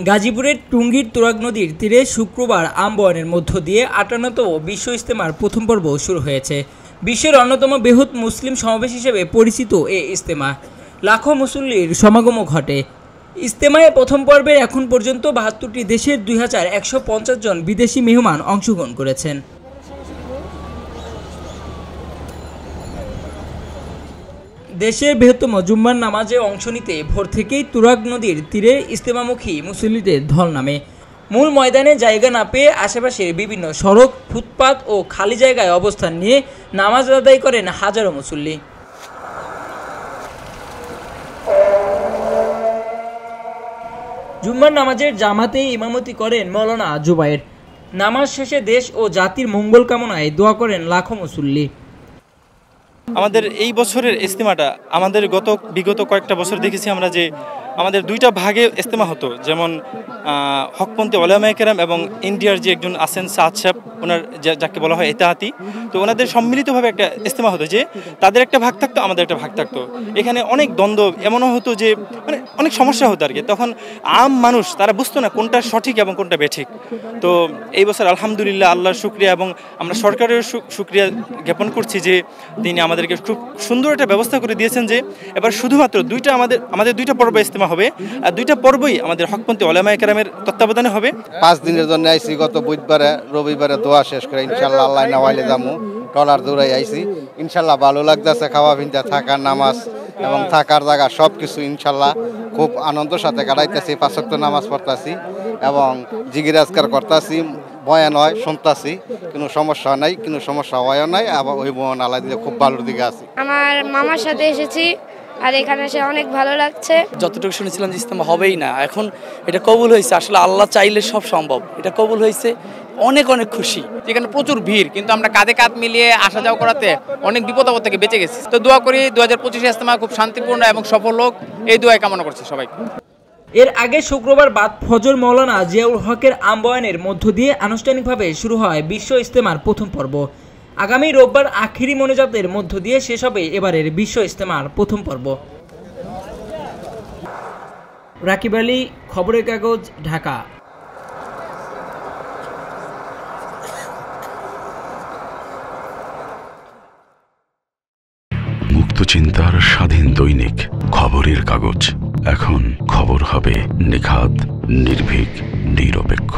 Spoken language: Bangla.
গাজীপুরের টুঙ্গীর তুরাগ নদীর তীরে শুক্রবার আমবায়নের মধ্য দিয়ে ৫৮তম বিশ্ব ইজতেমার প্রথম পর্ব শুরু হয়েছে। বিশ্বের অন্যতম বৃহৎ মুসলিম সমাবেশ হিসেবে পরিচিত এ ইজতেমা লাখো মুসল্লির সমাগমও ঘটে। ইজতেমায় প্রথম পর্বে এখন পর্যন্ত ৭২টি দেশের ২১৫০ জন বিদেশি মেহমান অংশগ্রহণ করেছেন। দেশের বৃহত্তম জুম্মার নামাজে অংশ নিতে ভোর থেকেই তুরাগ নদীর তীরে ইজতেমামুখী মুসল্লিদের ঢল নামে। মূল ময়দানে জায়গা না পেয়ে আশেপাশের বিভিন্ন সড়ক, ফুটপাত ও খালি জায়গায় অবস্থান নিয়ে নামাজ আদায় করেন হাজারো মুসল্লি। জুম্মার নামাজের জামাতে ইমামতি করেন মৌলানা জুবায়ের। নামাজ শেষে দেশ ও জাতির মঙ্গল কামনায় দোয়া করেন লাখো মুসল্লি। আমাদের এই বছরের ইজতেমাটা আমাদের বিগত কয়েকটা বছর দেখেছি আমরা যে আমাদের দুইটা ভাগে ইজতেমা হতো, যেমন হকপন্থী ওলামায়ে কেরাম এবং ইন্ডিয়ার যে একজন আছেন সাদ সাহেব, ওনার যাকে বলা হয় ইত্তেহাদি, তো ওনাদের সম্মিলিতভাবে একটা ইজতেমা হতো যে তাদের একটা ভাগ থাকতো, আমাদের একটা ভাগ থাকতো। এখানে অনেক দ্বন্দ্ব এমনও হতো যে মানে অনেক সমস্যা হতো আর কি। তখন আম মানুষ তারা বুঝতো না কোনটা সঠিক এবং কোনটা বেঠিক। তো এই বছর আলহামদুলিল্লাহ আল্লাহর শুকরিয়া এবং আমরা সরকারের শুকরিয়া জ্ঞাপন করছি যে তিনি আমাদেরকে খুব সুন্দর একটা ব্যবস্থা করে দিয়েছেন যে এবার শুধুমাত্র আমাদের দুইটা পর্ব ইজতেমা হবে, আর দুইটা পর্বই আমাদের হকপন্থী ওলামায়ে কেরামের তত্ত্বাবধানে হবে। 5 দিনের জন্য আইছি, গত বুধবারে রবিবারে দোয়া শেষ করে ইনশাল্লাহ আল্লাহ নাওয়াইলে যাবো, টলার দৌড়াই আইছি। ইনশাল্লাহ ভালো লাগতেছে, খাওয়া পিনতে থাকা, নামাজ এবং থাকার জায়গা সব কিছু ইনশাল্লাহ খুব আনন্দের সাথে কাটাইতেছি। 5 ওয়াক্ত নামাজ পড়তেছি এবং জিকির আজকার করতেছি, বয়ান হয় শুনতেছি, কোনো সমস্যা নাই, কোনো সমস্যা হয় নাই। আবার ওই বয়ান আল্লাহ দিলে খুব ভালোর দিকে আছি। আমার মামার সাথে এসেছি আর এখানে এসে অনেক ভালো লাগছে। যতটুকু শুনেছিলাম যে ইজতেমা হবেই না, এখন এটা কবুল হয়েছে। আসলে আল্লাহ চাইলে সব সম্ভব, এটা কবুল হয়েছে, অনেক অনেক খুশি। যেখানে প্রচুর ভিড়, কিন্তু আমরা কাঁধে কাঁধ মিলিয়ে আসা যাওয়া করাতে অনেক বিপদ আপদ থেকে বেঁচে গেছি। তো দোয়া করি 2025 ইজতেমা খুব শান্তিপূর্ণ এবং সফল হোক, এই দোয়াই কামনা করছি সবাইকে। এর আগে শুক্রবার বাদ ফজর মৌলানা জিয়াউল হকের আমবায়নের মধ্য দিয়ে আনুষ্ঠানিকভাবে শুরু হয় বিশ্ব ইজতেমার প্রথম পর্ব। আগামী রোববার আখিরি মোনাজাতের মধ্য দিয়ে শেষ হবে এবারের বিশ্ব ইজতেমার প্রথম পর্ব। রাকিব আলী, খবরের কাগজ, ঢাকা। মুক্ত চিন্তার স্বাধীন দৈনিক খবরের কাগজ। এখন খবর হবে নিখাত, নির্ভীক, নিরপেক্ষ।